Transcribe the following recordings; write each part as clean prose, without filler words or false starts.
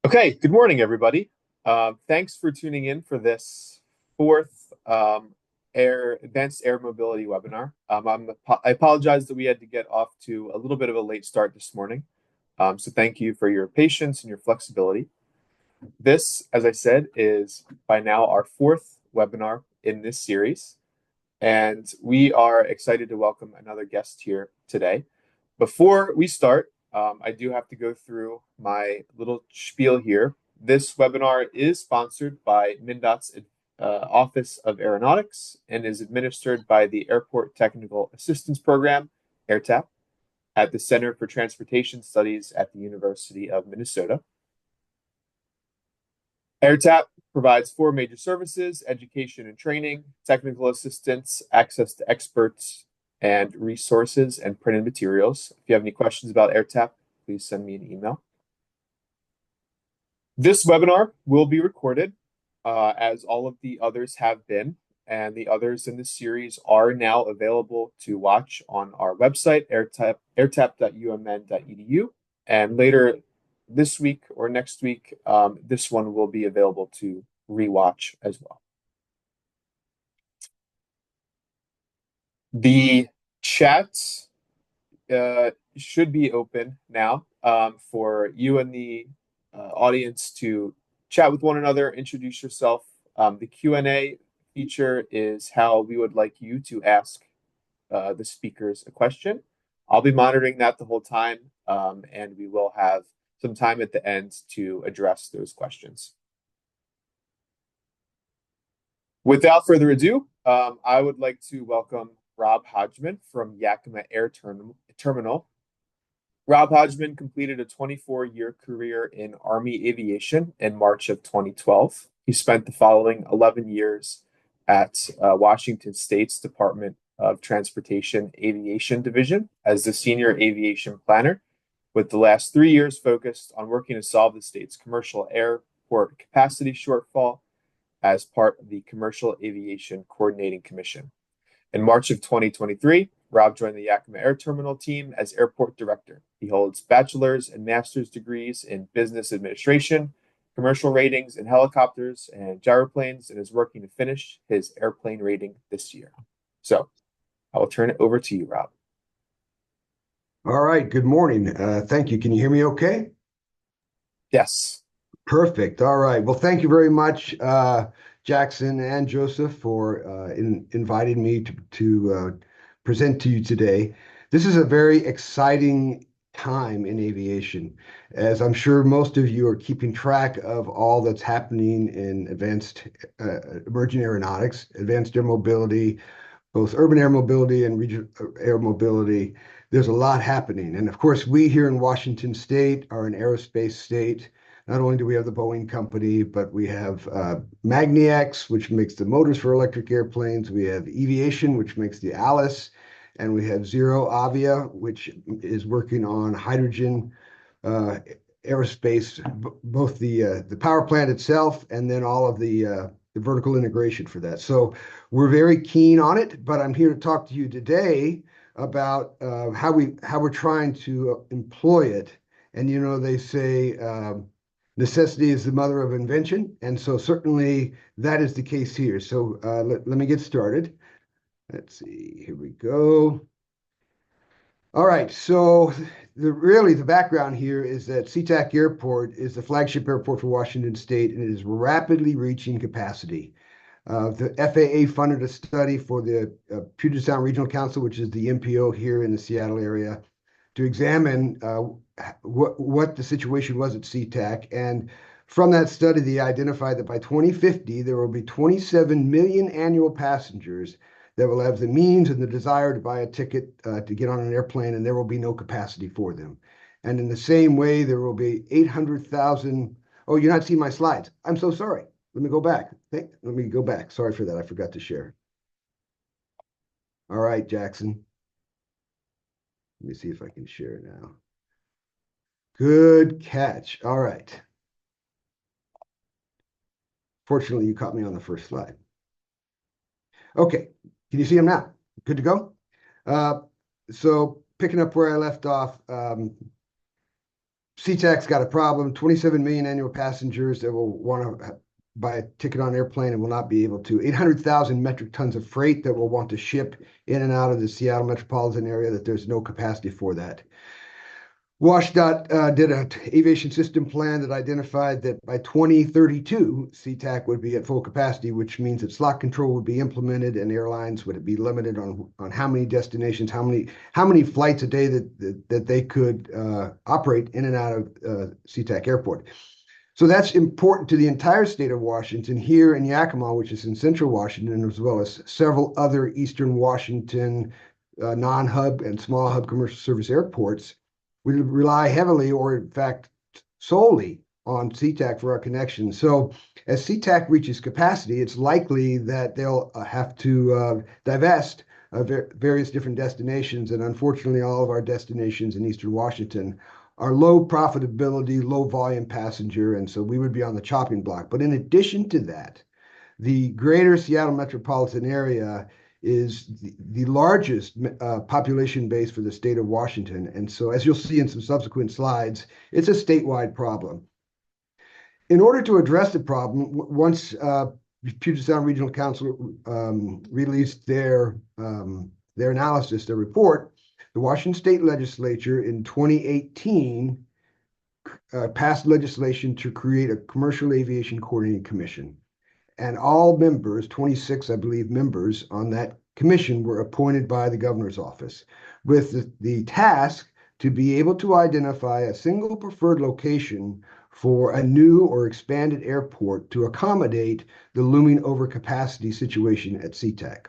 Okay, good morning, everybody. Thanks for tuning in for this fourth Advanced Air Mobility webinar. I apologize that we had to get off to a little bit of a late start this morning. So thank you for your patience and your flexibility. This, as I said, is by now our fourth webinar in this series, and we are excited to welcome another guest here today. Before we start, I do have to go through my little spiel here. This webinar is sponsored by MnDOT's Office of Aeronautics and is administered by the Airport Technical Assistance Program, AirTAP, at the Center for Transportation Studies at the University of Minnesota. AirTAP provides four major services: education and training, technical assistance, access to experts, and resources and printed materials. If you have any questions about AirTAP, please send me an email. This webinar will be recorded, as all of the others have been, and the others in this series are now available to watch on our website, airtap.umn.edu, and later this week or next week, this one will be available to rewatch as well. The chat should be open now for you and the audience to chat with one another, introduce yourself. The Q&A feature is how we would like you to ask the speakers a question. I'll be monitoring that the whole time, and we will have some time at the end to address those questions. Without further ado, I would like to welcome Rob Hodgman from Yakima Air Terminal. Rob Hodgman completed a 24-year career in Army Aviation in March of 2012. He spent the following 11 years at Washington State's Department of Transportation Aviation Division as the Senior Aviation Planner, with the last 3 years focused on working to solve the state's commercial airport capacity shortfall as part of the Commercial Aviation Coordinating Commission. In March of 2023, Rob joined the Yakima Air Terminal team as airport director. He holds bachelor's and master's degrees in business administration, commercial ratings in helicopters and gyroplanes, and is working to finish his airplane rating this year. So I will turn it over to you, Rob. All right, good morning. Thank you. Can you hear me okay? Yes. Perfect. All right. Well, thank you very much, Jackson and Joseph, for inviting me to present to you today. This is a very exciting time in aviation, as I'm sure most of you are keeping track of all that's happening in advanced emerging aeronautics, advanced air mobility, both urban air mobility and regional air mobility. There's a lot happening. And of course, we here in Washington State are an aerospace state. Not only do we have the Boeing company, but we have Magniacs, which makes the motors for electric airplanes. We have Aviation, which makes the Alice. And we have Zero Avia, which is working on hydrogen aerospace, both the power plant itself and then all of the vertical integration for that. So we're very keen on it, but I'm here to talk to you today about how we're trying to employ it. And you know, they say necessity is the mother of invention, and so certainly that is the case here. So let me get started. Let's see, here we go. All right, so really the background here is that SeaTac Airport is the flagship airport for Washington State, and it is rapidly reaching capacity. The FAA funded a study for the Puget Sound Regional Council, which is the MPO here in the Seattle area, to examine what the situation was at SeaTac. And from that study, they identified that by 2050, there will be 27 million annual passengers that will have the means and the desire to buy a ticket to get on an airplane, and there will be no capacity for them. And in the same way, there will be 800,000. Oh, you're not seeing my slides. I'm so sorry. Let me go back. Let me go back. Sorry for that. I forgot to share. All right, Jackson. Let me see if I can share now. Good catch. All right. Fortunately, you caught me on the first slide. Okay. Can you see them now? Good to go? So picking up where I left off, SeaTac's got a problem. 27 million annual passengers that will want to buy a ticket on an airplane and will not be able to. 800,000 metric tons of freight that will want to ship in and out of the Seattle metropolitan area that there's no capacity for that. WashDOT did an aviation system plan that identified that by 2032, SeaTac would be at full capacity, which means that slot control would be implemented and airlines would be limited on how many destinations, how many flights a day that they could operate in and out of SeaTac Airport. So that's important to the entire state of Washington. Here in Yakima, which is in central Washington, as well as several other eastern Washington non-hub and small hub commercial service airports, we rely heavily, or in fact solely, on SeaTac for our connections. So as SeaTac reaches capacity, it's likely that they'll have to divest of various different destinations. And unfortunately, all of our destinations in eastern Washington are low profitability, low volume passenger. And so we would be on the chopping block. But in addition to that, the greater Seattle metropolitan area is the largest population base for the state of Washington. And so, as you'll see in some subsequent slides, it's a statewide problem. In order to address the problem, once Puget Sound Regional Council released their analysis, their report, the Washington State Legislature in 2018 passed legislation to create a Commercial Aviation Coordinating Commission. And all members, 26, I believe, members on that commission were appointed by the governor's office with the task to be able to identify a single preferred location for a new or expanded airport to accommodate the looming overcapacity situation at SeaTac.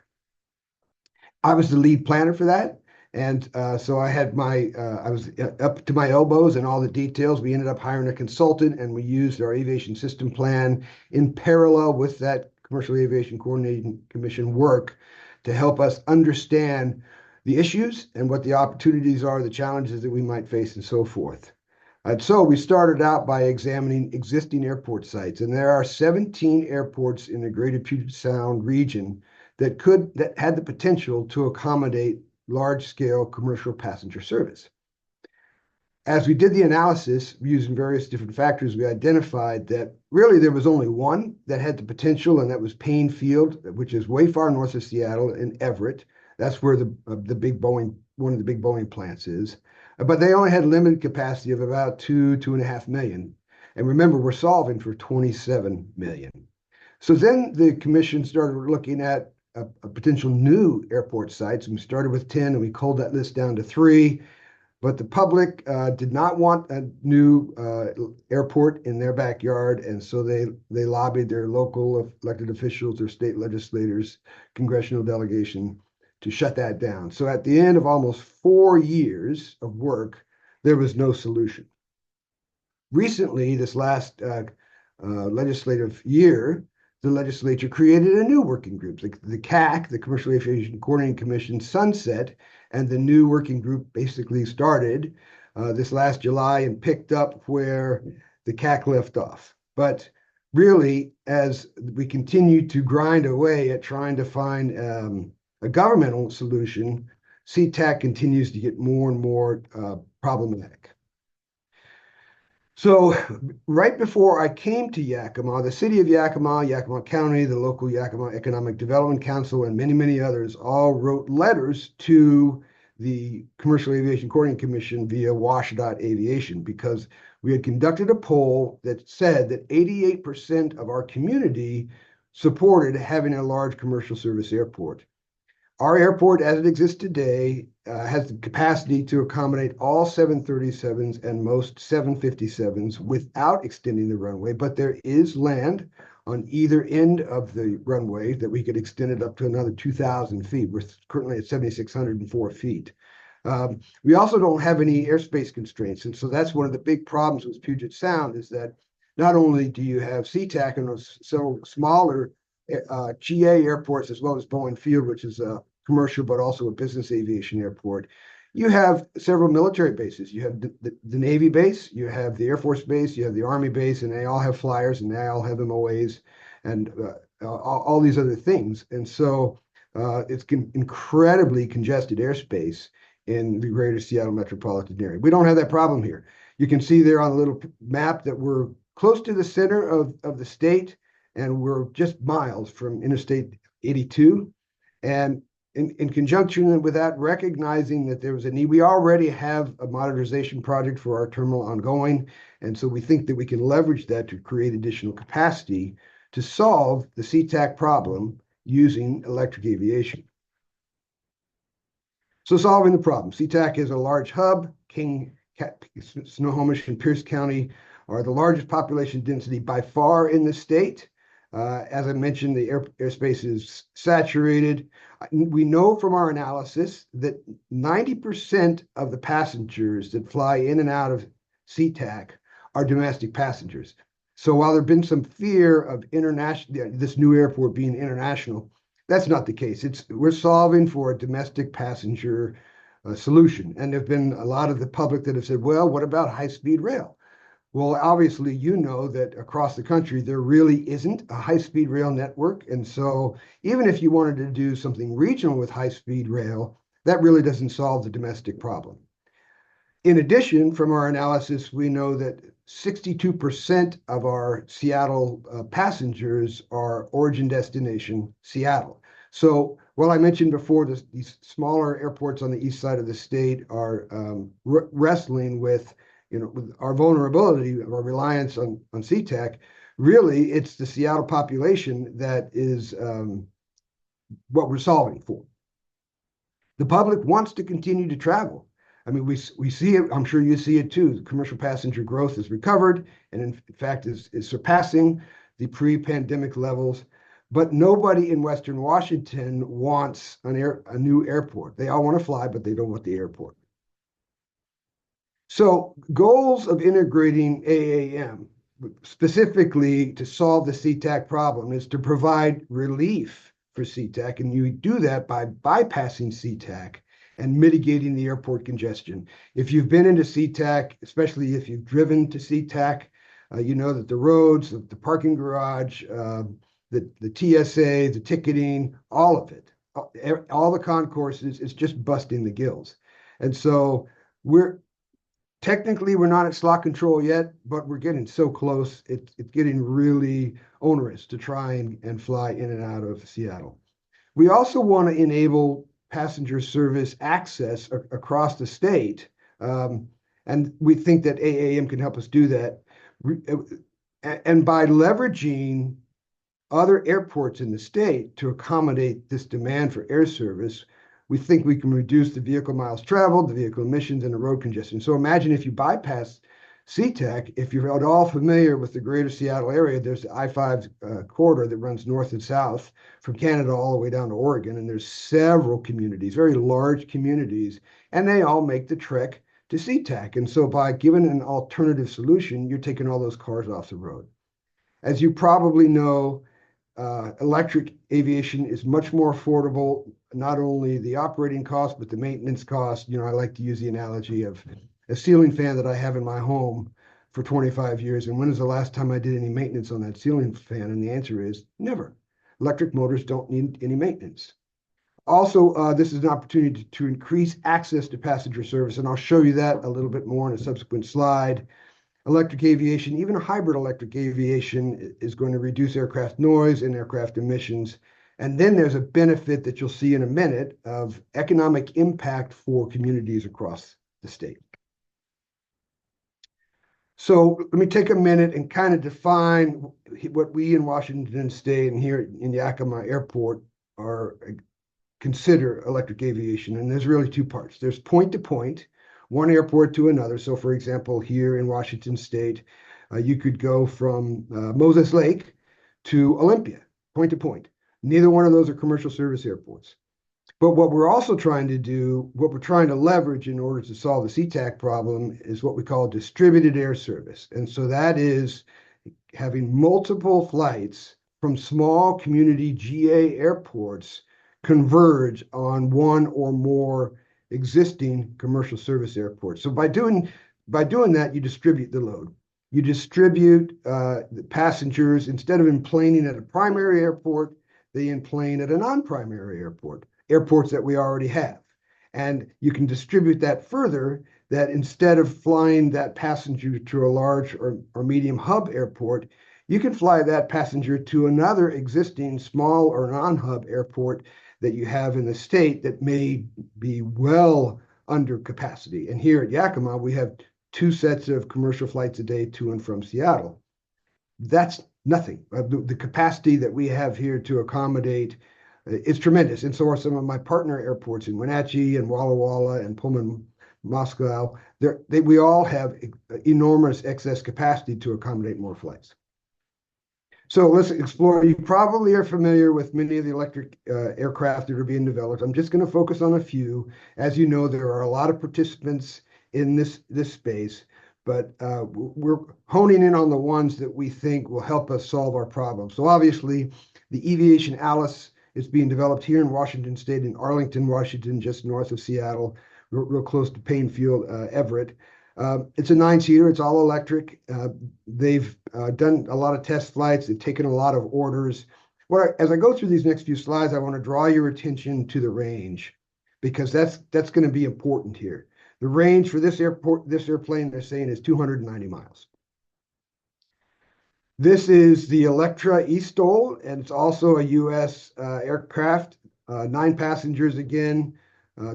I was the lead planner for that. And so I had I was up to my elbows in all the details. We ended up hiring a consultant and we used our aviation system plan in parallel with that Commercial Aviation Coordinating Commission work to help us understand the issues and what the opportunities are, the challenges that we might face, and so forth. And so we started out by examining existing airport sites. And there are 17 airports in the greater Puget Sound region that had the potential to accommodate large-scale commercial passenger service. As we did the analysis using various different factors, we identified that really there was only one that had the potential, and that was Payne Field, which is way far north of Seattle in Everett. That's where one of the big Boeing plants is. But they only had limited capacity of about 2.5 million. And remember, we're solving for 27 million. So then the commission started looking at a potential new airport sites. And we started with 10 and we culled that list down to 3. But the public did not want a new airport in their backyard. And so they lobbied their local elected officials, their state legislators, congressional delegation to shut that down. So at the end of almost 4 years of work, there was no solution. Recently, this last legislative year, the legislature created a new working group. The CAC, the Commercial Aviation Coordinating Commission, sunset, and the new working group basically started this last July and picked up where the CAC left off. But really, as we continue to grind away at trying to find a governmental solution, SeaTac continues to get more and more problematic. So right before I came to Yakima, the city of Yakima, Yakima County, the local Yakima Economic Development Council, and many, many others all wrote letters to the Commercial Aviation Coordinating Commission via WashDOT Aviation, because we had conducted a poll that said that 88% of our community supported having a large commercial service airport. Our airport, as it exists today, has the capacity to accommodate all 737s and most 757s without extending the runway, but there is land on either end of the runway that we could extend it up to another 2,000 feet. We're currently at 7,604 feet. We also don't have any airspace constraints, and so that's one of the big problems with Puget Sound is that not only do you have SeaTac and those several smaller GA airports, as well as Boeing Field, which is a commercial but also a business aviation airport. You have several military bases. You have the Navy base, you have the Air Force base, you have the Army base, and they all have flyers and they all have MOAs and all these other things. And so it's incredibly congested airspace in the greater Seattle metropolitan area. We don't have that problem here. You can see there on the little map that we're close to the center of the state, and we're just miles from Interstate 82. And in conjunction with that, recognizing that there was a need, we already have a modernization project for our terminal ongoing. And so we think that we can leverage that to create additional capacity to solve the SeaTac problem using electric aviation. So solving the problem, SeaTac is a large hub. Snohomish and Pierce County are the largest population density by far in the state. As I mentioned, the airspace is saturated. We know from our analysis that 90% of the passengers that fly in and out of SeaTac are domestic passengers. So while there has been some fear of this new airport being international, that's not the case. We're solving for a domestic passenger solution. And there have been a lot of the public that have said, well, what about high-speed rail? Well, obviously, you know that across the country, there really isn't a high-speed rail network. And so even if you wanted to do something regional with high-speed rail, that really doesn't solve the domestic problem. In addition, from our analysis, we know that 62% of our Seattle passengers are origin destination Seattle. So while I mentioned before, these smaller airports on the east side of the state are wrestling with with our vulnerability, our reliance on SeaTac, really it's the Seattle population that is what we're solving for. The public wants to continue to travel. I mean, we see it, I'm sure you see it too. The commercial passenger growth has recovered and in fact is surpassing the pre-pandemic levels. But nobody in Western Washington wants a new airport. They all want to fly, but they don't want the airport. So goals of integrating AAM, specifically to solve the SeaTac problem, is to provide relief for SeaTac, and you do that by bypassing SeaTac and mitigating the airport congestion. If you've been into SeaTac, especially if you've driven to SeaTac, you know that the roads, the parking garage, the TSA, the ticketing, all of it, all the concourses, is just busting the gills. And so technically, we're not at slot control yet, but we're getting so close. It's getting really onerous to try and fly in and out of Seattle. We also want to enable passenger service access across the state. And we think that AAM can help us do that. And by leveraging other airports in the state to accommodate this demand for air service, we think we can reduce the vehicle miles traveled, the vehicle emissions, and the road congestion. So imagine if you bypass SeaTac, if you're at all familiar with the greater Seattle area, there's the I-5 corridor that runs north and south from Canada all the way down to Oregon. And there's several communities, very large communities, and they all make the trek to SeaTac. And so by giving an alternative solution, you're taking all those cars off the road. As you probably know, electric aviation is much more affordable, not only the operating cost, but the maintenance cost. I like to use the analogy of a ceiling fan that I have in my home for 25 years. And when is the last time I did any maintenance on that ceiling fan? And the answer is never. Electric motors don't need any maintenance. Also, this is an opportunity to increase access to passenger service. And I'll show you that a little bit more in a subsequent slide. Electric aviation, even hybrid electric aviation, is going to reduce aircraft noise and aircraft emissions. And then there's a benefit that you'll see in a minute of economic impact for communities across the state. So let me take a minute and kind of define what we in Washington State and here in Yakima Airport consider electric aviation. And there's really two parts. There's point-to-point, one airport to another. So for example, here in Washington State, you could go from Moses Lake to Olympia, point to point. Neither one of those are commercial service airports. But what we're also trying to do, what we're trying to leverage in order to solve the SeaTac problem, is what we call distributed air service. And so that is having multiple flights from small community GA airports converge on one or more existing commercial service airports. So by doing that, you distribute the load. You distribute the passengers. Instead of enplaning at a primary airport, they enplane at a non-primary airport, airports that we already have. And you can distribute that further, that instead of flying that passenger to a large or medium hub airport, you can fly that passenger to another existing small or non-hub airport that you have in the state that may be well under capacity. And here at Yakima, we have two sets of commercial flights a day to and from Seattle. That's nothing. The capacity that we have here to accommodate is tremendous. And so are some of my partner airports in Wenatchee and Walla Walla and Pullman, Moscow. We all have enormous excess capacity to accommodate more flights. So let's explore. You probably are familiar with many of the electric aircraft that are being developed. I'm just going to focus on a few. As you know, there are a lot of participants in this space, but we're honing in on the ones that we think will help us solve our problems. So obviously, the Aviation Alice is being developed here in Washington State, in Arlington, Washington, just north of Seattle, real close to Plainfield, Everett. It's a 9-seater. It's all electric. They've done a lot of test flights. They've taken a lot of orders. As I go through these next few slides, I want to draw your attention to the range, because that's going to be important here. The range for this airplane, they're saying, is 290 miles. This is the Electra eSTOL, and it's also a U.S. aircraft, 9 passengers again.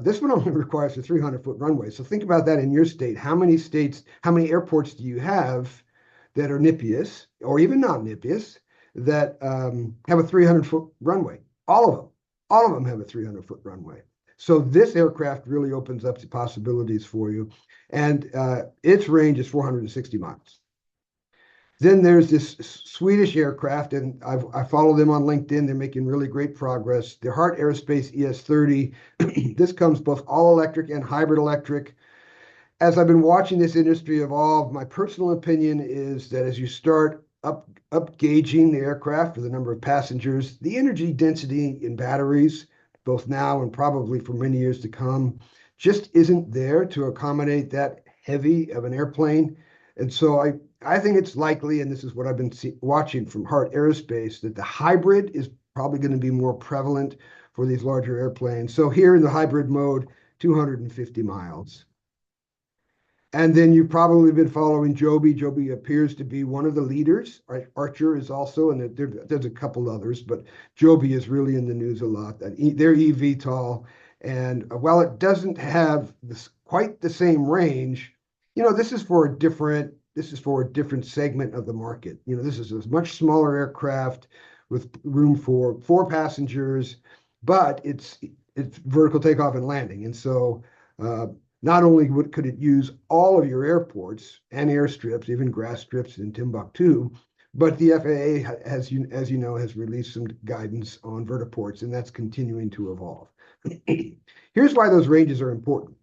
This one only requires a 300-foot runway. So think about that in your state. How many airports do you have that are NIPIOS or even not NIPIOS that have a 300-foot runway? All of them have a 300-foot runway. So this aircraft really opens up the possibilities for you. And its range is 460 miles. Then there's this Swedish aircraft, and I follow them on LinkedIn. They're making really great progress. The Heart Aerospace ES-30. This comes both all electric and hybrid electric. As I've been watching this industry evolve, my personal opinion is that as you start up gauging the aircraft for the number of passengers, the energy density in batteries, both now and probably for many years to come, just isn't there to accommodate that heavy of an airplane. And so I think it's likely, and this is what I've been watching from Heart Aerospace, that the hybrid is probably going to be more prevalent for these larger airplanes. So here in the hybrid mode, 250 miles. And then you've probably been following Joby. Joby appears to be one of the leaders. Archer is also, and there's a couple others, but Joby is really in the news a lot. They're eVTOL, and while it doesn't have quite the same range, this is for a different segment of the market. This is a much smaller aircraft with room for 4 passengers, but it's vertical takeoff and landing, and so. Not only could it use all of your airports and airstrips, even grass strips in Timbuktu, but the FAA, as you know, has released some guidance on vertiports, and that's continuing to evolve. Here's why those ranges are important.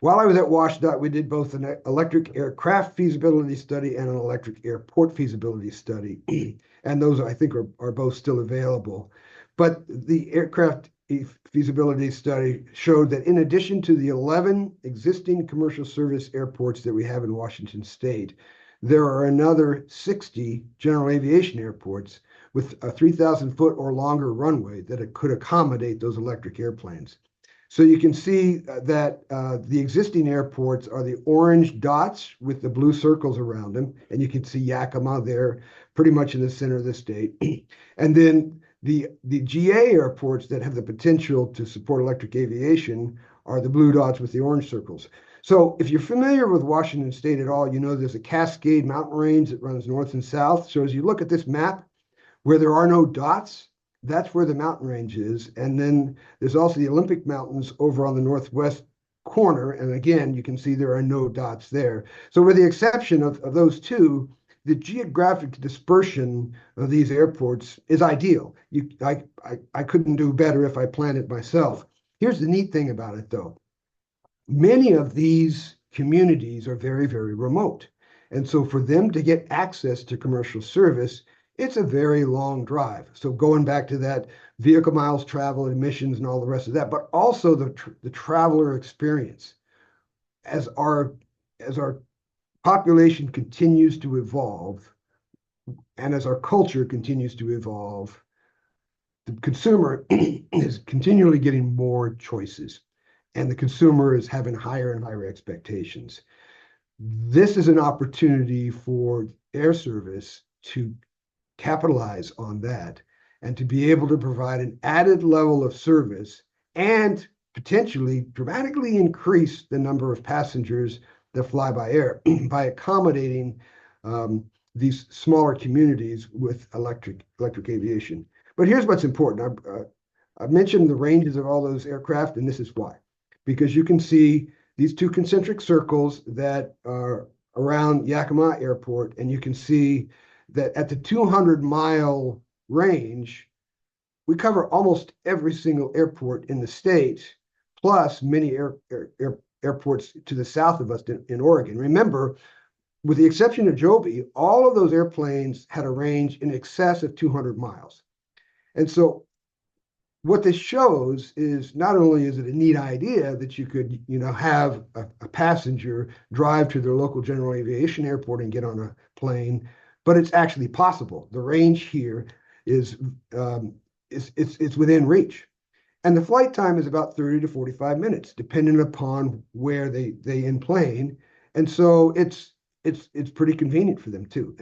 While I was at WashDOT, we did both an electric aircraft feasibility study and an electric airport feasibility study, and those I think are both still available. But the aircraft feasibility study showed that in addition to the 11 existing commercial service airports that we have in Washington State, there are another 60 general aviation airports with a 3,000-foot or longer runway that could accommodate those electric airplanes. So you can see that the existing airports are the orange dots with the blue circles around them, and you can see Yakima there pretty much in the center of the state. And then the GA airports that have the potential to support electric aviation are the blue dots with the orange circles. So if you're familiar with Washington State at all, there's a Cascade mountain range that runs north and south. So as you look at this map, where there are no dots, that's where the mountain range is. And then there's also the Olympic Mountains over on the northwest corner. And again, you can see there are no dots there. So with the exception of those two, the geographic dispersion of these airports is ideal. I couldn't do better if I planned it myself. Here's the neat thing about it, though. Many of these communities are very, very remote. And so for them to get access to commercial service, it's a very long drive. So going back to that vehicle miles traveled, emissions, and all the rest of that, but also the traveler experience. As our population continues to evolve, and as our culture continues to evolve, the consumer is continually getting more choices. and the consumer is having higher and higher expectations. This is an opportunity for air service to capitalize on that and to be able to provide an added level of service and potentially dramatically increase the number of passengers that fly by air by accommodating these smaller communities with electric aviation. But here's what's important. I've mentioned the ranges of all those aircraft, and this is why. Because you can see these two concentric circles that are around Yakima Airport, and you can see that at the 200-mile range, we cover almost every single airport in the state, plus many airports to the south of us in Oregon. Remember, with the exception of Joby, all of those airplanes had a range in excess of 200 miles. And so what this shows is not only is it a neat idea that you could, have a passenger drive to their local general aviation airport and get on a plane, but it's actually possible. The range here is it's within reach, and the flight time is about 30 to 45 minutes, depending upon where they in plane, and so it's pretty convenient for them too.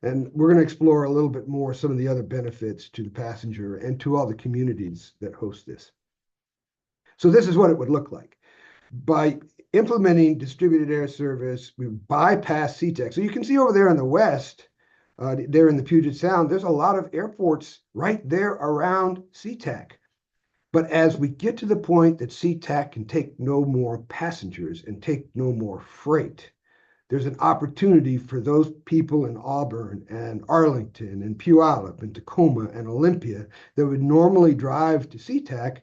And we're going to explore a little bit more some of the other benefits to the passenger and to all the communities that host this. So this is what it would look like. By implementing distributed air service, we bypass SeaTac. So you can see over there in the west, there in the Puget Sound, there's a lot of airports right there around SeaTac. But as we get to the point that SeaTac can take no more passengers and take no more freight, there's an opportunity for those people in Auburn and Arlington and Puyallup and Tacoma and Olympia that would normally drive to SeaTac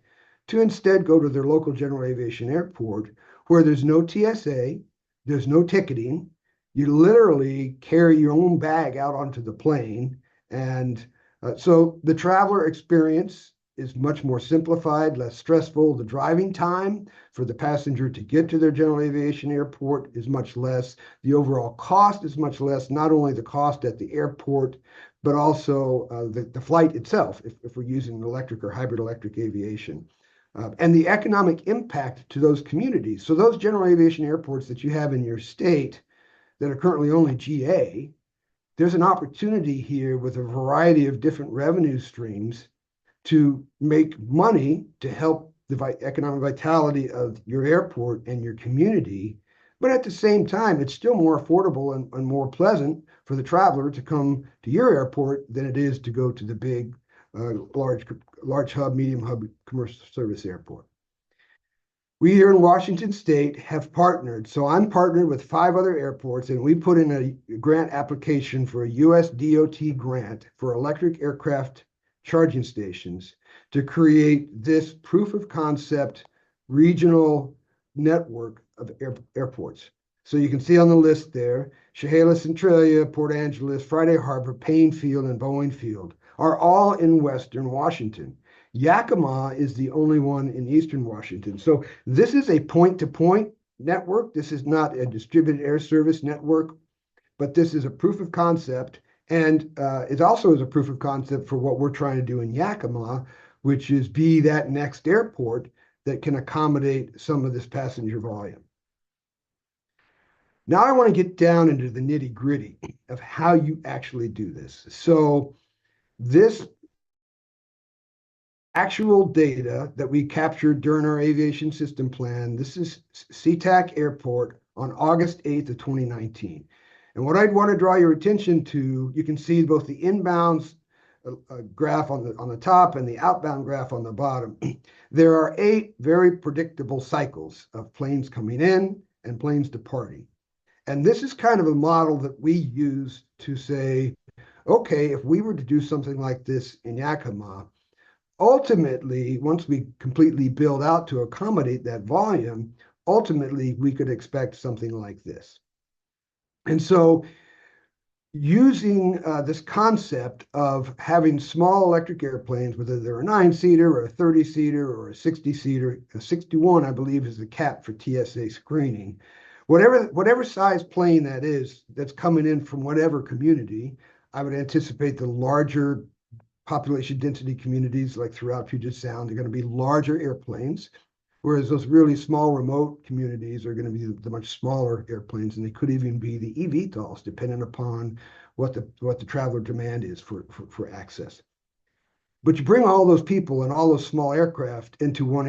to instead go to their local general aviation airport where there's no TSA, there's no ticketing. You literally carry your own bag out onto the plane. And so the traveler experience is much more simplified, less stressful. The driving time for the passenger to get to their general aviation airport is much less. The overall cost is much less, not only the cost at the airport, but also the flight itself, if we're using electric or hybrid electric aviation. And the economic impact to those communities. So those general aviation airports that you have in your state that are currently only GA, there's an opportunity here with a variety of different revenue streams to make money to help the economic vitality of your airport and your community. But at the same time, it's still more affordable and more pleasant for the traveler to come to your airport than it is to go to the big, large hub, medium hub commercial service airport. We here in Washington State have partnered. So I'm partnered with 5 other airports, and we put in a grant application for a US DOT grant for electric aircraft charging stations to create this proof of concept regional network of airports. So you can see on the list there, Chehalis, Centralia, Port Angeles, Friday Harbor, Payne Field, and Boeing Field are all in Western Washington. Yakima is the only one in Eastern Washington. So this is a point-to-point network. This is not a distributed air service network, but this is a proof of concept. And it also is a proof of concept for what we're trying to do in Yakima, which is be that next airport that can accommodate some of this passenger volume. Now I want to get down into the nitty-gritty of how you actually do this. So this actual data that we captured during our aviation system plan, this is SeaTac Airport on August 8th of 2019. And what I'd want to draw your attention to, you can see both the inbounds graph on the top and the outbound graph on the bottom. There are 8 very predictable cycles of planes coming in and planes departing. And this is kind of a model that we use to say, okay, if we were to do something like this in Yakima, ultimately, once we completely build out to accommodate that volume, ultimately we could expect something like this. And so using this concept of having small electric airplanes, whether they're a 9-seater or a 30-seater or a 60-seater, a 61, I believe, is the cap for TSA screening. Whatever size plane that is, that's coming in from whatever community, I would anticipate the larger population density communities like throughout Puget Sound, they're going to be larger airplanes. Whereas those really small remote communities are going to be the much smaller airplanes, and they could even be the eVTOLs, depending upon what the traveler demand is for access. But you bring all those people and all those small aircraft into one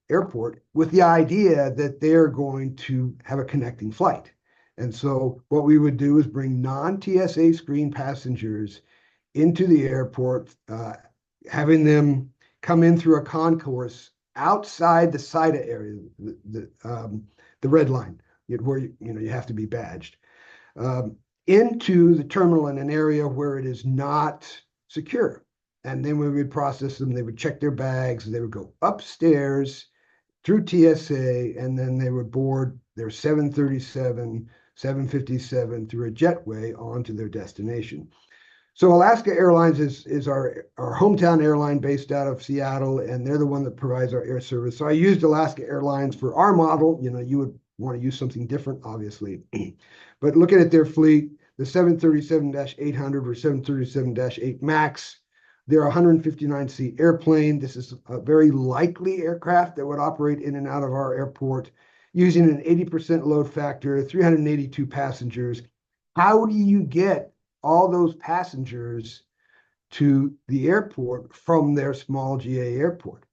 airport with the idea that they're going to have a connecting flight. And so what we would do is bring non-TSA screen passengers into the airport, having them come in through a concourse outside the SIDA area, the red line, where you have to be badged, into the terminal in an area where it is not secure. And then we would process them. They would check their bags. They would go upstairs through TSA, and then they would board their 737, 757 through a jetway onto their destination. So Alaska Airlines is our hometown airline based out of Seattle, and they're the one that provides our air service. So I used Alaska Airlines for our model. You would want to use something different, obviously. But looking at their fleet, the 737-800 or 737-8 MAX, they're a 159-seat airplane. This is a very likely aircraft that would operate in and out of our airport using an 80% load factor, 382 passengers. How do you get all those passengers to the airport from their small GA airport?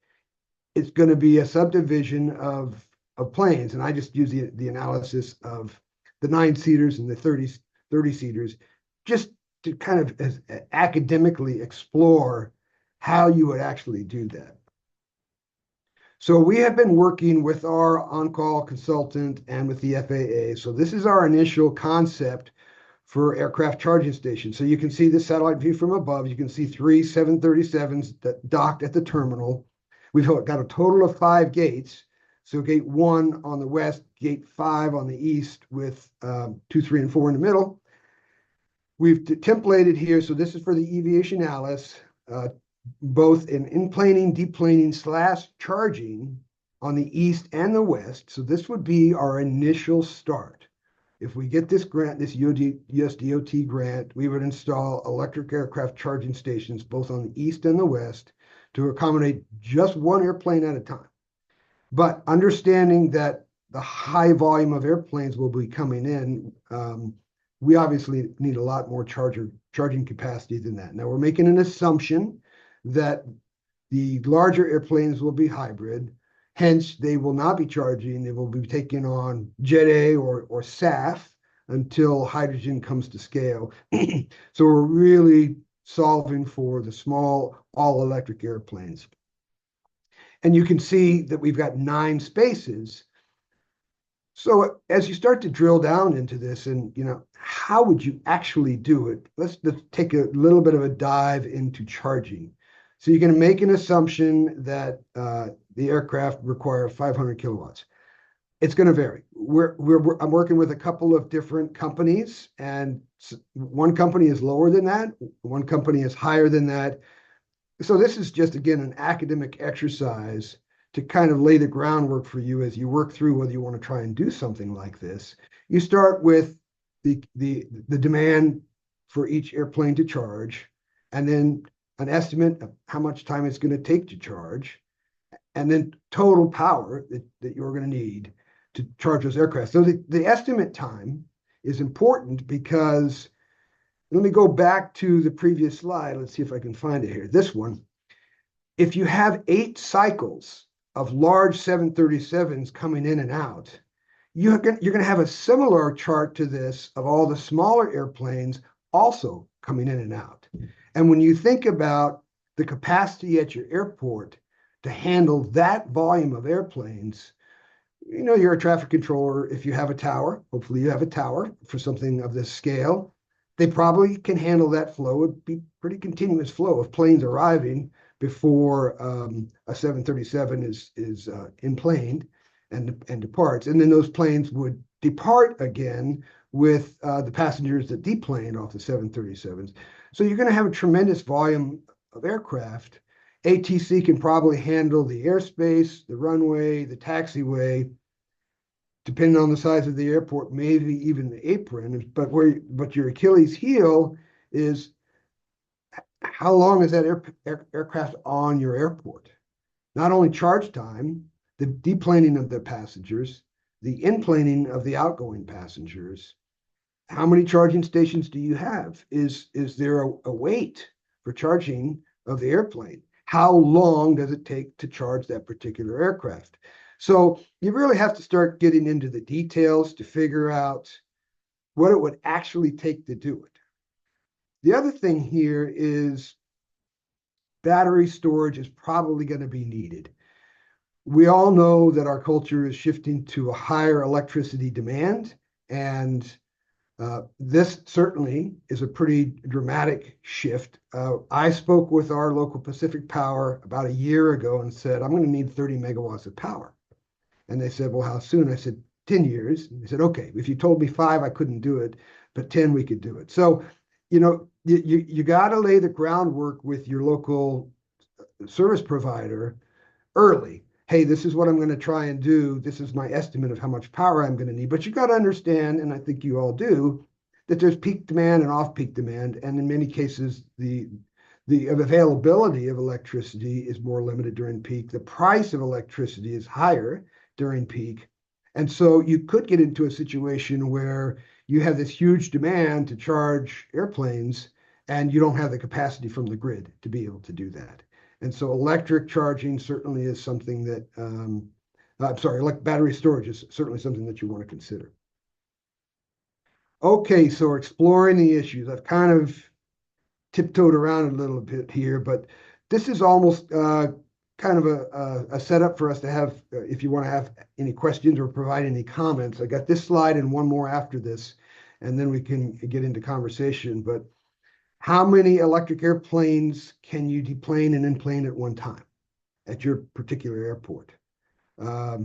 It's going to be a subdivision of planes. And I just use the analysis of the 9-seaters and the 30-seaters just to kind of academically explore how you would actually do that. So we have been working with our on-call consultant and with the FAA. So this is our initial concept for aircraft charging stations. So you can see the satellite view from above. You can see 3 737s that docked at the terminal. We've got a total of 5 gates. So gate 1 on the west, gate 5 on the east, with 2, 3, and 4 in the middle. We've templated here. So this is for the Aviation Alice, both in planing, deplaning / charging on the east and the west. So this would be our initial start. If we get this grant, this US DOT grant, we would install electric aircraft charging stations both on the east and the west to accommodate just one airplane at a time. But understanding that the high volume of airplanes will be coming in, we obviously need a lot more charging capacity than that. Now we're making an assumption that the larger airplanes will be hybrid. Hence, they will not be charging. They will be taking on Jet A or SAF until hydrogen comes to scale. So we're really solving for the small all-electric airplanes. And you can see that we've got 9 spaces. So as you start to drill down into this and, how would you actually do it? Let's take a little bit of a dive into charging. So you're going to make an assumption that the aircraft require 500 kilowatts. It's going to vary. I'm working with a couple of different companies, and one company is lower than that. One company is higher than that. So this is just, again, an academic exercise to kind of lay the groundwork for you as you work through whether you want to try and do something like this. You start with the demand for each airplane to charge, and then an estimate of how much time it's going to take to charge, and then total power that you're going to need to charge those aircraft. So the estimate time is important because, let me go back to the previous slide. Let's see if I can find it here. This one. If you have 8 cycles of large 737s coming in and out, you're going to have a similar chart to this of all the smaller airplanes also coming in and out. And when you think about the capacity at your airport to handle that volume of airplanes, you're a traffic controller. If you have a tower, hopefully you have a tower for something of this scale, they probably can handle that flow. It'd be pretty continuous flow of planes arriving before a 737 is enplaned and departs. And then those planes would depart again with the passengers that deplaned off the 737s. So you're going to have a tremendous volume of aircraft. ATC can probably handle the airspace, the runway, the taxiway, depending on the size of the airport, maybe even the apron. But your Achilles heel is how long is that aircraft on your airport? Not only charge time, the deplaning of the passengers, the inplaning of the outgoing passengers. How many charging stations do you have? Is there a wait for charging of the airplane? How long does it take to charge that particular aircraft? So you really have to start getting into the details to figure out what it would actually take to do it. The other thing here is battery storage is probably going to be needed. We all know that our culture is shifting to a higher electricity demand, and this certainly is a pretty dramatic shift. I spoke with our local Pacific Power about a year ago and said, I'm going to need 30 megawatts of power. And they said, well, how soon? I said, 10 years. And they said, okay, if you told me 5, I couldn't do it, but 10, we could do it. So, you got to lay the groundwork with your local service provider early. Hey, this is what I'm going to try and do. This is my estimate of how much power I'm going to need. But you got to understand, and I think you all do, that there's peak demand and off-peak demand, and in many cases, the availability of electricity is more limited during peak. The price of electricity is higher during peak, and so you could get into a situation where you have this huge demand to charge airplanes, and you don't have the capacity from the grid to be able to do that. And so electric charging certainly is something that, I'm sorry, like battery storage is certainly something that you want to consider. Okay, so we're exploring the issues. I've kind of tiptoed around a little bit here, but this is almost kind of a setup for us to have, if you want to have any questions or provide any comments. I got this slide and one more after this, and then we can get into conversation. But how many electric airplanes can you deplane and enplane at one time at your particular airport? How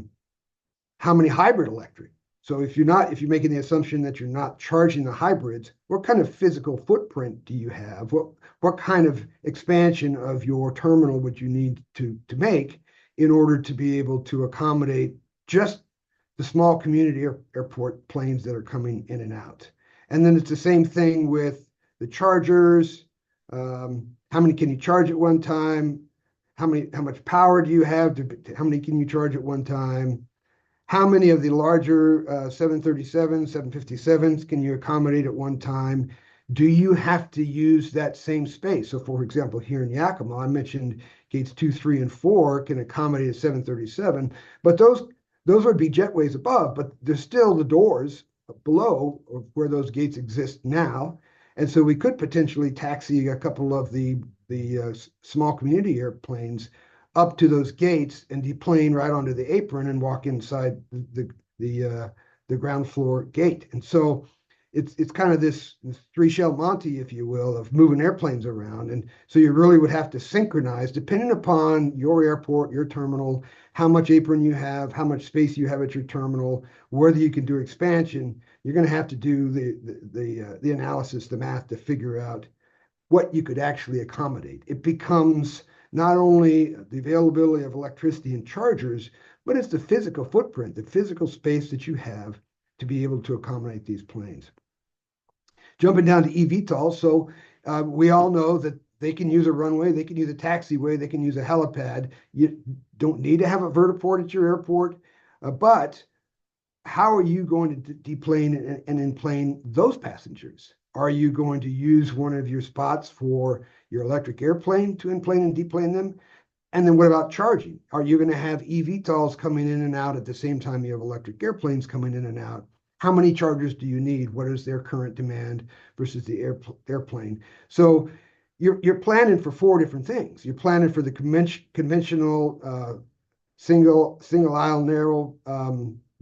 many hybrid electric? So if you're making the assumption that you're not charging the hybrids, what kind of physical footprint do you have? What kind of expansion of your terminal would you need to make in order to be able to accommodate just the small community airport planes that are coming in and out? And then it's the same thing with the chargers. How many can you charge at one time? How much power do you have? How many can you charge at one time? How many of the larger 737s, 757s can you accommodate at one time? Do you have to use that same space? So for example, here in Yakima, I mentioned gates 2, 3, and 4 can accommodate a 737, but those would be jetways above, but there's still the doors below where those gates exist now. And so we could potentially taxi a couple of the small community airplanes up to those gates and deplane right onto the apron and walk inside the ground floor gate. And so it's kind of this 3-shell Monty, if you will, of moving airplanes around. And so you really would have to synchronize, depending upon your airport, your terminal, how much apron you have, how much space you have at your terminal, whether you can do expansion. You're going to have to do the analysis, the math to figure out what you could actually accommodate. It becomes not only the availability of electricity and chargers, but it's the physical footprint, the physical space that you have to be able to accommodate these planes. Jumping down to eVTOL, so we all know that they can use a runway, they can use a taxiway, they can use a helipad. You don't need to have a vertiport at your airport, but how are you going to deplane and enplane those passengers? Are you going to use one of your spots for your electric airplane to enplane and deplane them? And then what about charging? Are you going to have eVTOLs coming in and out at the same time you have electric airplanes coming in and out? How many chargers do you need? What is their current demand versus the airplane? So you're planning for 4 different things. You're planning for the conventional single aisle narrow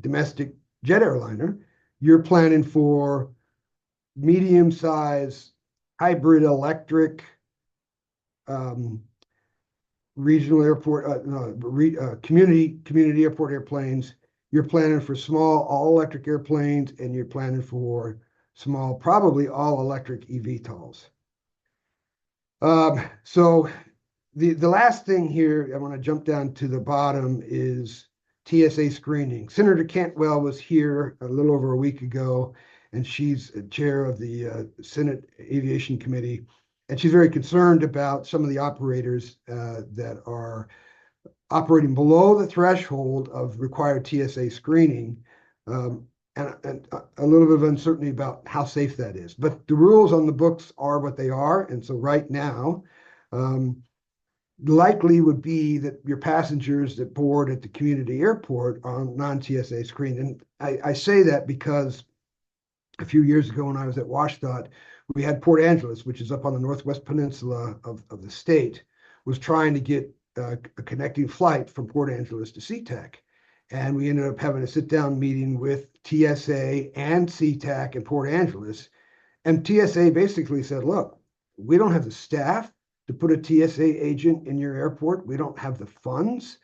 domestic jet airliner. You're planning for medium-size hybrid electric regional airport, community airport airplanes. You're planning for small all-electric airplanes, and you're planning for small, probably all-electric eVTOLs. So the last thing here, I want to jump down to the bottom, is TSA screening. Senator Cantwell was here a little over a week ago, and she's chair of the Senate Aviation Committee, and she's very concerned about some of the operators that are operating below the threshold of required TSA screening, um, and a little bit of uncertainty about how safe that is. But the rules on the books are what they are. And so right now, um, likely would be that your passengers that board at the community airport are non-TSA screened. And I say that because a few years ago when I was at WashDOT, we had Port Angeles, which is up on the northwest peninsula of the state, was trying to get a connecting flight from Port Angeles to SeaTac. And we ended up having a sit-down meeting with TSA and SeaTac in Port Angeles. And TSA basically said, look, we don't have the staff to put a TSA agent in your airport. We don't have the funds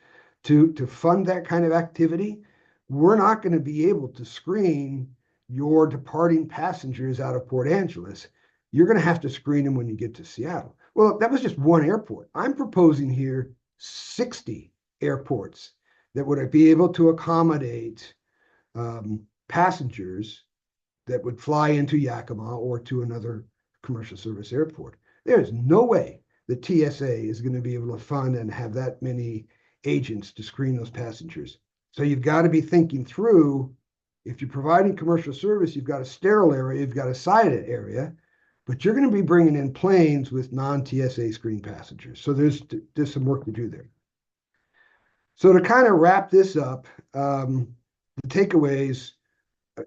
to fund that kind of activity. We're not going to be able to screen your departing passengers out of Port Angeles. You're going to have to screen them when you get to Seattle. Well, that was just one airport. I'm proposing here 60 airports that would be able to accommodate passengers that would fly into Yakima or to another commercial service airport. There is no way the TSA is going to be able to fund and have that many agents to screen those passengers. So you've got to be thinking through, if you're providing commercial service, you've got a sterile area, you've got a sided area, but you're going to be bringing in planes with non-TSA screen passengers. So there's some work to do there. So to kind of wrap this up, the takeaways,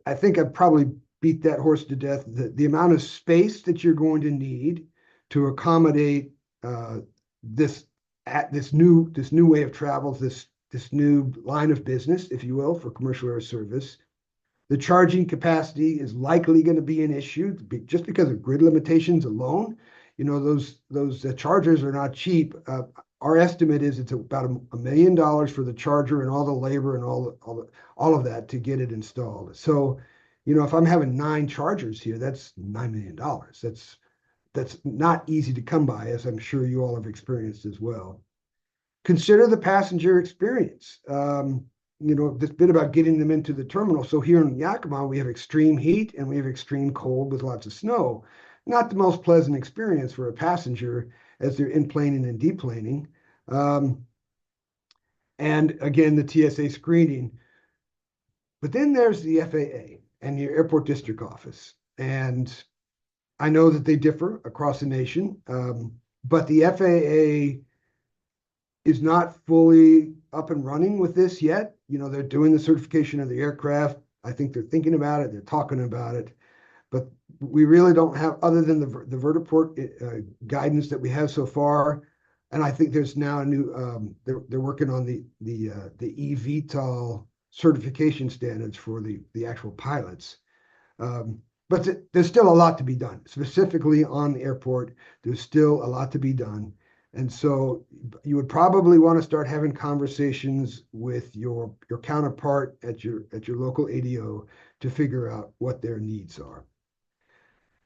I think I've probably beat that horse to death. The amount of space that you're going to need to accommodate this new way of travel, this new line of business, if you will, for commercial air service. The charging capacity is likely going to be an issue just because of grid limitations alone. You know, those chargers are not cheap. Our estimate is it's about $1 million for the charger and all the labor and all of that to get it installed. So, you know, if I'm having 9 chargers here, that's $9 million. That's not easy to come by, as I'm sure you all have experienced as well. Consider the passenger experience. You know, this bit about getting them into the terminal. So here in Yakima, we have extreme heat and we have extreme cold with lots of snow. Not the most pleasant experience for a passenger as they're enplaning and deplaning. And again, the TSA screening. But then there's the FAA and your airport district office. And I know that they differ across the nation, but the FAA is not fully up and running with this yet. You know, they're doing the certification of the aircraft. I think they're thinking about it. They're talking about it. But we really don't have, other than the vertiport guidance that we have so far. And I think there's now a new, they're working on the eVTOL certification standards for the actual pilots. But there's still a lot to be done, specifically on the airport. There's still a lot to be done. And so you would probably want to start having conversations with your counterpart at your local ADO to figure out what their needs are.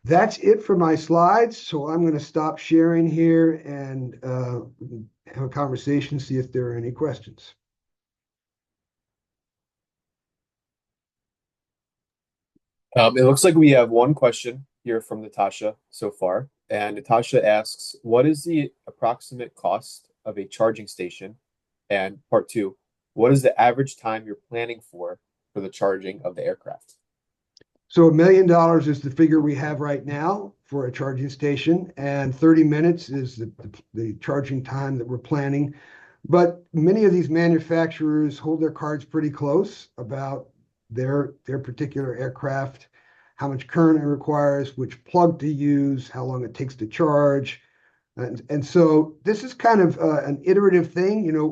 That's it for my slides. So I'm going to stop sharing here and have a conversation, see if there are any questions. It looks like we have one question here from Natasha so far. And Natasha asks, what is the approximate cost of a charging station? And part 2, what is the average time you're planning for the charging of the aircraft? So $1 million is the figure we have right now for a charging station, and 30 minutes is the charging time that we're planning. But many of these manufacturers hold their cards pretty close about their particular aircraft, how much current it requires, which plug to use, how long it takes to charge. And so this is kind of an iterative thing. You know,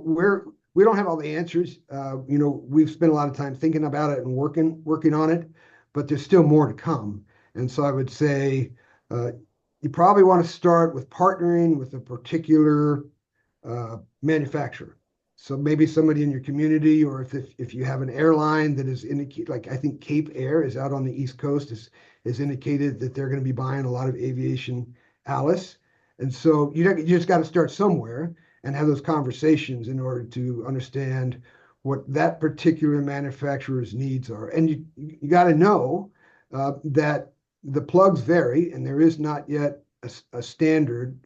we don't have all the answers. You know, we've spent a lot of time thinking about it and working on it, but there's still more to come. And so I would say you probably want to start with partnering with a particular manufacturer. So maybe somebody in your community, or if you have an airline that is indicated, like I think Cape Air is out on the East Coast, is indicated that they're going to be buying a lot of Aviation Alice. And so you just got to start somewhere and have those conversations in order to understand what that particular manufacturer's needs are. And you got to know that the plugs vary, and there is not yet a standard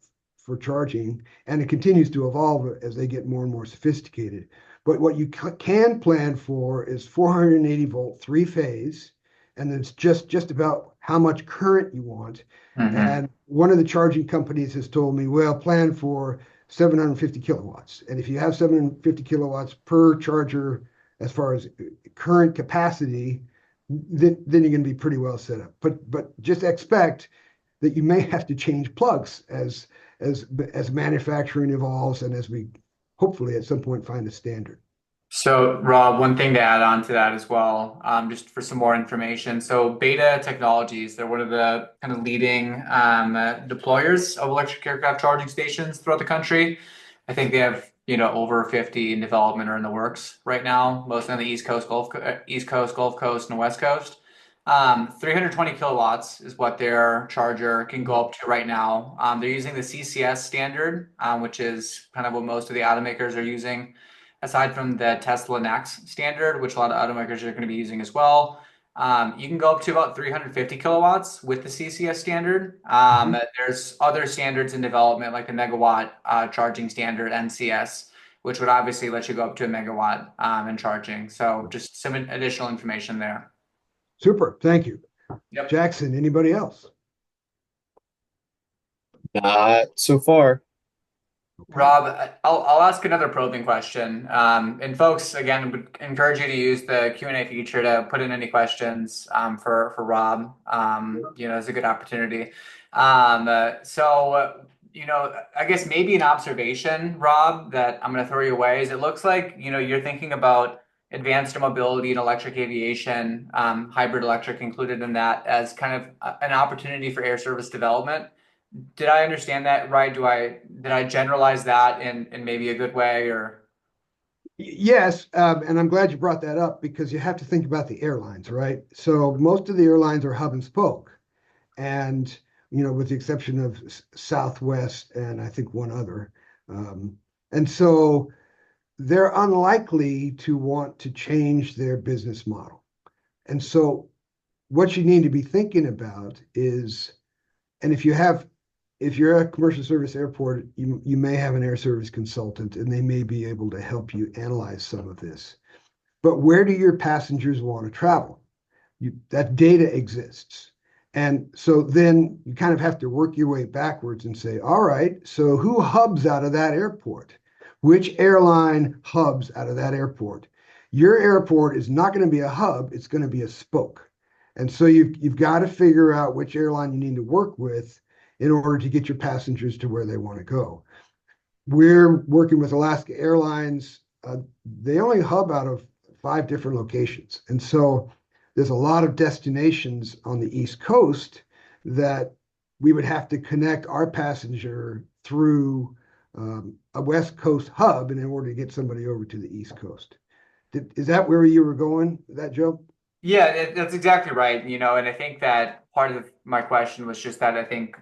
for charging, and it continues to evolve as they get more and more sophisticated. But what you can plan for is 480 volt three phase, and it's just about how much current you want. Hmm. And one of the charging companies has told me, well, plan for 750 kilowatts. And if you have 750 kilowatts per charger, as far as current capacity, then you're going to be pretty well set up. But just expect that you may have to change plugs as manufacturing evolves and as we hopefully at some point find a standard. So, Rob, one thing to add on to that as well, just for some more information. So, Beta Technologies, they're one of the kind of leading deployers of electric aircraft charging stations throughout the country. I think they have, over 50 in development or in the works right now, mostly on the East Coast, Gulf Coast, and West Coast. 320 kilowatts is what their charger can go up to right now. They're using the CCS standard, which is kind of what most of the automakers are using aside from the Tesla Next standard, which a lot of automakers are going to be using as well. You can go up to about 350 kilowatts with the CCS standard. Mhm. There's other standards in development, like the megawatt charging standard, NCS, which would obviously let you go up to a megawatt in charging. So just some additional information there. Super. Thank you. Yep. Jackson, anybody else? Not so far. Okay. Rob, I'll ask another probing question. And folks, again, would encourage you to use the Q&A feature to put in any questions for Rob. It's a good opportunity. I guess maybe an observation, Rob, that I'm going to throw your way is it looks like, you're thinking about advanced mobility and electric aviation, hybrid electric included in that as kind of an opportunity for air service development. Did I understand that right? Did I generalize that in maybe a good way or? Yes, and I'm glad you brought that up because you have to think about the airlines, right? So most of the airlines are hub and spoke, and with the exception of Southwest and I think one other, um, and so they're unlikely to want to change their business model. And so what you need to be thinking about is, and if you're a commercial service airport, you may have an air service consultant and they may be able to help you analyze some of this. But where do your passengers want to travel? That data exists. And so then you kind of have to work your way backwards and say, all right, so who hubs out of that airport? Which airline hubs out of that airport? Your airport is not going to be a hub, it's going to be a spoke. And so you've got to figure out which airline you need to work with in order to get your passengers to where they want to go. We're working with Alaska Airlines. They only hub out of 5 different locations. And so there's a lot of destinations on the East Coast that we would have to connect our passenger through a West Coast hub in order to get somebody over to the East Coast. Is that where you were going, that Joe? Yeah, that's exactly right. And I think that part of my question was just that I think,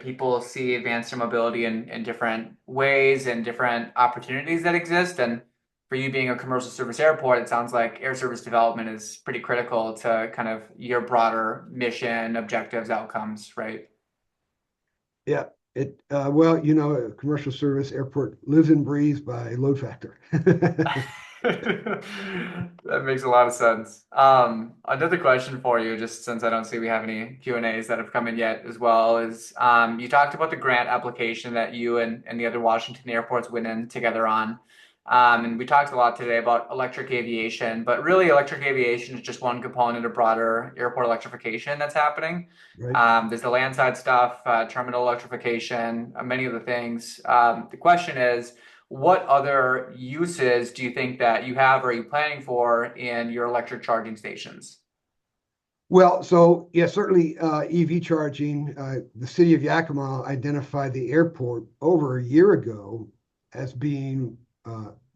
people see advanced air mobility in different ways and different opportunities that exist. And for you being a commercial service airport, it sounds like air service development is pretty critical to kind of your broader mission, objectives, outcomes, right? Yeah. Well, a commercial service airport lives and breathes by load factor. That makes a lot of sense. Another question for you, just since I don't see we have any Q&As that have come in yet as well, is you talked about the grant application that you and the other Washington airports went in together on. And we talked a lot today about electric aviation, but really electric aviation is just one component of broader airport electrification that's happening. Right. There's the landside stuff, terminal electrification, many of the things. The question is, what other uses do you think that you have or are you planning for in your electric charging stations? Well, so yeah, certainly EV charging. The city of Yakima identified the airport over a year ago as being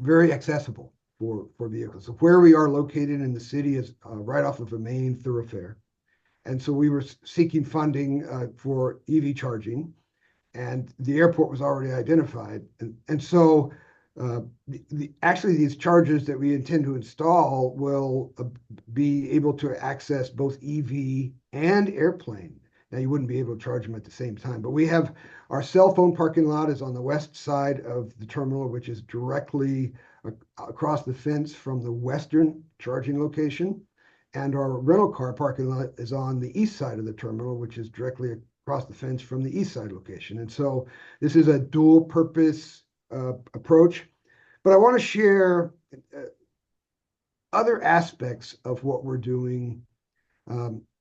very accessible for vehicles. So where we are located in the city is right off of a main thoroughfare. And so we were seeking funding for EV charging, and the airport was already identified. And so actually these chargers that we intend to install will be able to access both EV and airplane. Now you wouldn't be able to charge them at the same time, but we have our cell phone parking lot is on the west side of the terminal, which is directly across the fence from the western charging location. And our rental car parking lot is on the east side of the terminal, which is directly across the fence from the east side location. And so this is a dual purpose approach. But I want to share other aspects of what we're doing.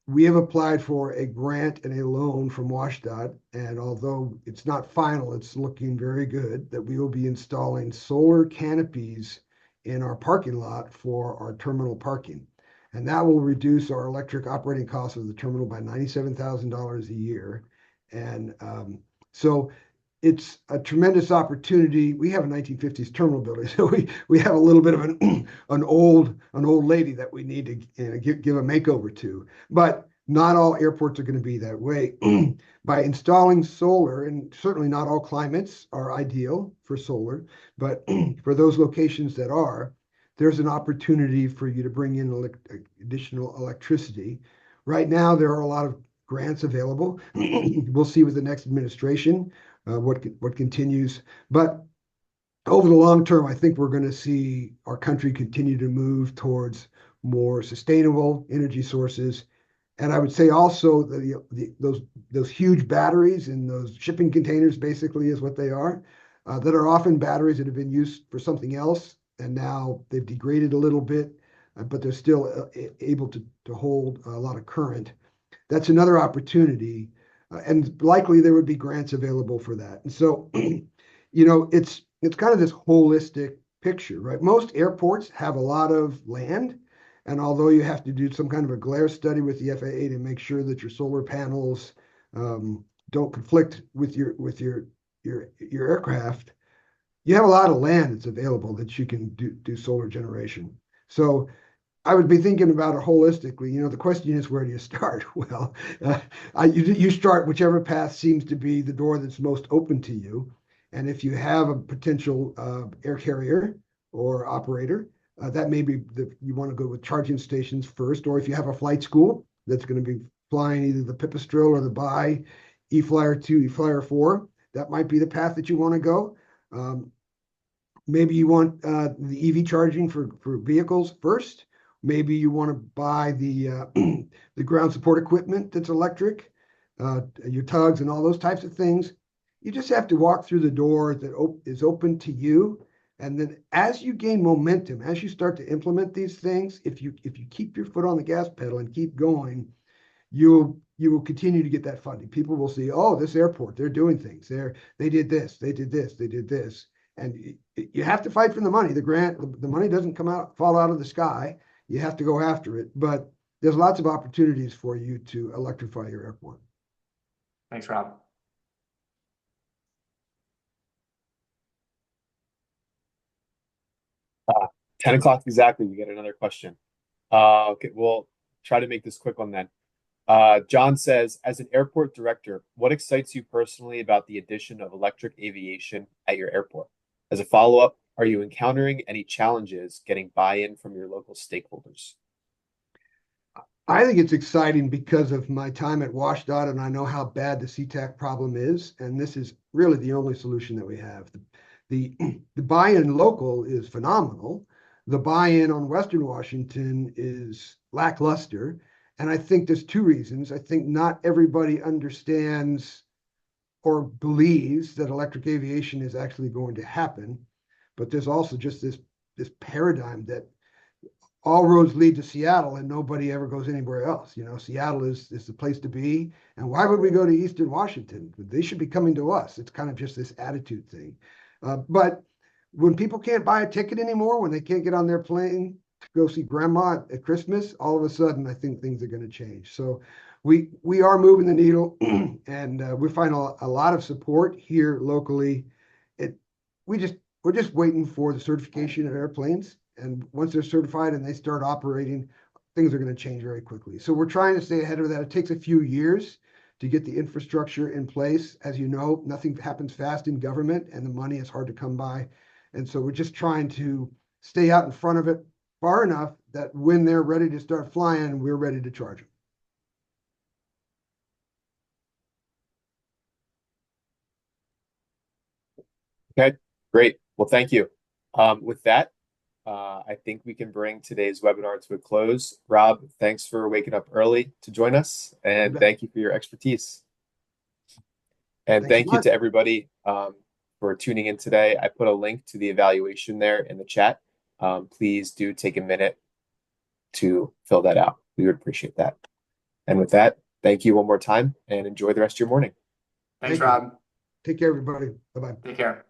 We have applied for a grant and a loan from WashDOT, and although it's not final, it's looking very good that we will be installing solar canopies in our parking lot for our terminal parking. And that will reduce our electric operating costs of the terminal by $97,000 a year. And so it's a tremendous opportunity. We have a 1950s terminal building, so we have a little bit of an old lady that we need to give a makeover to. But not all airports are going to be that way. By installing solar, and certainly not all climates are ideal for solar, but for those locations that are, there's an opportunity for you to bring in additional electricity. Right now, there are a lot of grants available. We'll see with the next administration what continues. But over the long term, I think we're going to see our country continue to move towards more sustainable energy sources. And I would say also those huge batteries in those shipping containers basically is what they are, that are often batteries that have been used for something else, and now they've degraded a little bit, but they're still able to hold a lot of current. That's another opportunity, and likely there would be grants available for that. And so, it's kind of this holistic picture, right? Most airports have a lot of land, and although you have to do some kind of a glare study with the FAA to make sure that your solar panels don't conflict with your aircraft, you have a lot of land that's available that you can do solar generation. So I would be thinking about it holistically. The question is, where do you start? Well, you start whichever path seems to be the door that's most open to you. And if you have a potential air carrier or operator, that may be you want to go with charging stations first, or if you have a flight school that's going to be flying either the Pipistrel or the BI, eFlyer 2, eFlyer 4, that might be the path that you want to go. Maybe you want the EV charging for vehicles first. Maybe you want to buy the ground support equipment that's electric, your tugs and all those types of things. You just have to walk through the door that is open to you. And then as you gain momentum, as you start to implement these things, if you keep your foot on the gas pedal and keep going, you will continue to get that funding. People will see, oh, this airport, they're doing things. They did this, they did this, they did this. And you have to fight for the money. The money doesn't fall out of the sky. You have to go after it. But there's lots of opportunities for you to electrify your airport. Thanks, Rob. 10 o'clock exactly, we get another question. Okay, we'll try to make this quick one then. John says, as an airport director, what excites you personally about the addition of electric aviation at your airport? As a follow-up, are you encountering any challenges getting buy-in from your local stakeholders? I think it's exciting because of my time at WashDOT, and I know how bad the CTAC problem is, and this is really the only solution that we have. The buy-in local is phenomenal. The buy-in on Western Washington is lackluster, and I think there's two reasons. I think not everybody understands or believes that electric aviation is actually going to happen, but there's also just this paradigm that all roads lead to Seattle and nobody ever goes anywhere else. Seattle is the place to be. And why would we go to Eastern Washington? They should be coming to us. It's kind of just this attitude thing. But when people can't buy a ticket anymore, when they can't get on their plane to go see grandma at Christmas, all of a sudden, I think things are going to change. So we are moving the needle, and we find a lot of support here locally. We're just waiting for the certification of airplanes. And once they're certified and they start operating, things are going to change very quickly. So we're trying to stay ahead of that. It takes a few years to get the infrastructure in place. As you know, nothing happens fast in government, and the money is hard to come by. And so we're just trying to stay out in front of it far enough that when they're ready to start flying, we're ready to charge them. Okay, great. Well, thank you. With that, I think we can bring today's webinar to a close. Rob, thanks for waking up early to join us, You and bet. thank you for your expertise. And Thanks a thank you lot. to everybody for tuning in today. I put a link to the evaluation there in the chat. Please do take a minute to fill that out. We would appreciate that. And with that, thank you one more time and enjoy the rest of your morning. Thanks, Thank you. Rob. Take care, everybody. Bye-bye. Take care.